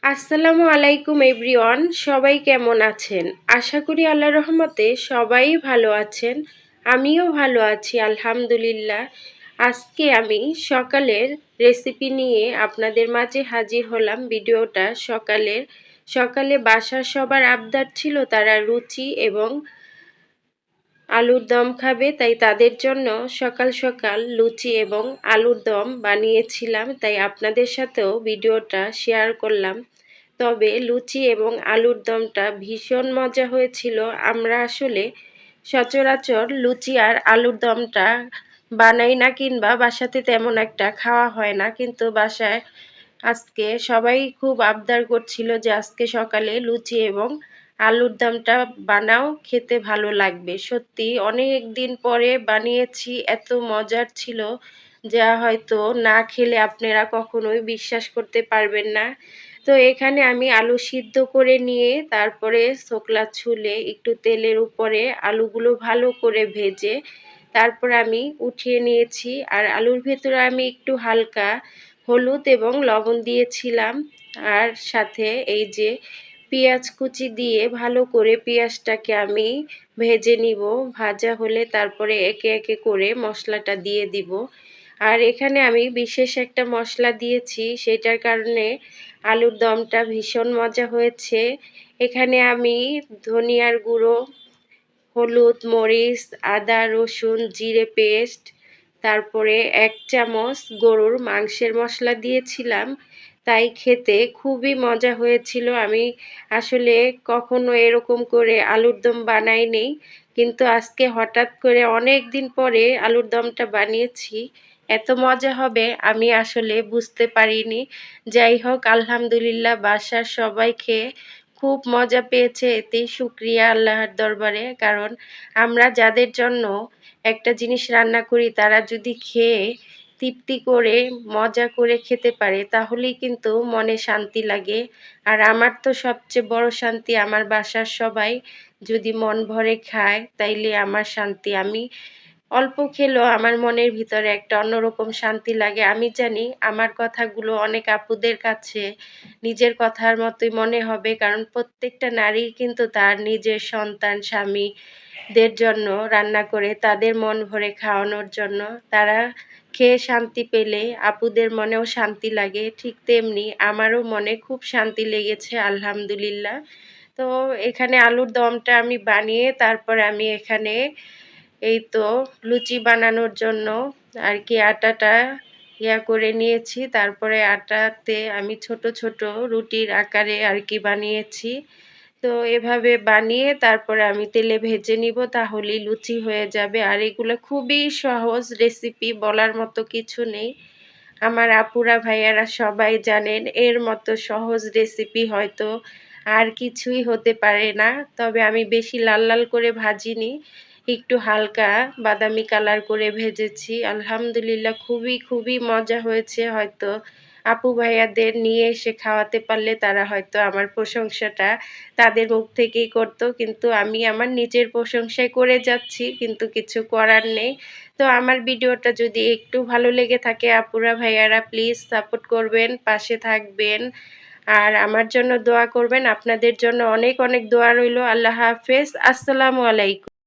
আসসালামু আলাইকুম এভরিওয়ান, সবাই কেমন আছেন? আশা করি আল্লাহর রহমতে সবাই ভালো আছেন। আমিও ভালো আছি আলহামদুলিল্লাহ। আজকে আমি সকালের রেসিপি নিয়ে আপনাদের মাঝে হাজির হলাম। ভিডিওটা সকালে বাসার সবার আবদার ছিল, তারা লুচি এবং আলুর দম খাবে, তাই তাদের জন্য সকাল সকাল লুচি এবং আলুর দম বানিয়েছিলাম। তাই আপনাদের সাথেও ভিডিওটা শেয়ার করলাম। তবে লুচি এবং আলুর দমটা ভীষণ মজা হয়েছিল। আমরা আসলে সচরাচর লুচি আর আলুর দমটা বানাই না, কিংবা বাসাতে তেমন একটা খাওয়া হয় না, কিন্তু বাসায় আজকে সবাই খুব আবদার করছিল যে আজকে সকালে লুচি এবং আলুর দমটা বানাও, খেতে ভালো লাগবে। সত্যি অনেক দিন পরে বানিয়েছি, এত মজার ছিল যা হয়তো না খেলে আপনারা কখনোই বিশ্বাস করতে পারবেন না। তো এখানে আমি আলু সিদ্ধ করে নিয়ে তারপরে ছোকলা ছুলে একটু তেলের উপরে আলুগুলো ভালো করে ভেজে তারপর আমি উঠিয়ে নিয়েছি। আর আলুর ভেতরে আমি একটু হালকা হলুদ এবং লবণ দিয়েছিলাম, আর সাথে এই যে পেঁয়াজ কুচি দিয়ে ভালো করে পেঁয়াজটাকে আমি ভেজে নিব। ভাজা হলে তারপরে একে একে করে মশলাটা দিয়ে দিব। আর এখানে আমি বিশেষ একটা মশলা দিয়েছি, সেটার কারণে আলুর দমটা ভীষণ মজা হয়েছে। এখানে আমি ধনিয়ার গুঁড়ো, হলুদ, মরিচ, আদা, রসুন, জিরে পেস্ট, তারপরে 1 চামচ গরুর মাংসের মশলা দিয়েছিলাম। তাই খেতে খুবই মজা হয়েছিল। আমি আসলে কখনো এরকম করে আলুর দম বানাইনি, কিন্তু আজকে হঠাৎ করে অনেক দিন পরে আলুর দমটা বানিয়েছি। এত মজা হবে আমি আসলে বুঝতে পারিনি। যাই হোক, আলহামদুলিল্লাহ বাসার সবাই খেয়ে খুব মজা পেয়েছে, এতেই শুকরিয়া আল্লাহর দরবারে। কারণ আমরা যাদের জন্য একটা জিনিস রান্না করি, তারা যদি খেয়ে তৃপ্তি করে মজা করে খেতে পারে, তাহলেই কিন্তু মনে শান্তি লাগে। আর আমার তো সবচেয়ে বড় শান্তি আমার বাসার সবাই যদি মন ভরে খায়, তাইলে আমার শান্তি। আমি অল্প খেলেও আমার মনের ভিতরে একটা অন্যরকম শান্তি লাগে। আমি জানি আমার কথাগুলো অনেক আপুদের কাছে নিজের কথার মতোই মনে হবে, কারণ প্রত্যেকটা নারী কিন্তু তার নিজের সন্তান, স্বামীদের জন্য রান্না করে তাদের মন ভরে খাওয়ানোর জন্য। তারা খেয়ে শান্তি পেলে আপুদের মনেও শান্তি লাগে। ঠিক তেমনি আমারও মনে খুব শান্তি লেগেছে আলহামদুলিল্লাহ। তো এখানে আলুর দমটা আমি বানিয়ে তারপরে আমি এখানে এই তো লুচি বানানোর জন্য আর কি আটাটা করে নিয়েছি। তারপরে আটাতে আমি ছোট ছোট রুটির আকারে আর কি বানিয়েছি। তো এভাবে বানিয়ে তারপরে আমি তেলে ভেজে নিব, তাহলেই লুচি হয়ে যাবে। আর এগুলো খুবই সহজ রেসিপি, বলার মতো কিছু নেই। আমার আপুরা ভাইয়ারা সবাই জানেন এর মতো সহজ রেসিপি হয়তো আর কিছুই হতে পারে না। তবে আমি বেশি লাল লাল করে ভাজিনি, একটু হালকা বাদামি কালার করে ভেজেছি। আলহামদুলিল্লাহ খুবই খুবই মজা হয়েছে। হয়তো আপু ভাইয়াদের নিয়ে এসে খাওয়াতে পারলে তারা হয়তো আমার প্রশংসাটা তাদের মুখ থেকেই করতো, কিন্তু আমি আমার নিজের প্রশংসাই করে যাচ্ছি, কিন্তু কিছু করার নেই। তো আমার ভিডিওটা যদি একটু ভালো লেগে থাকে আপুরা ভাইয়ারা প্লিজ সাপোর্ট করবেন, পাশে থাকবেন, আর আমার জন্য দোয়া করবেন। আপনাদের জন্য অনেক অনেক দোয়া রইল। আল্লাহ হাফেজ। আসসালামু আলাইকুম।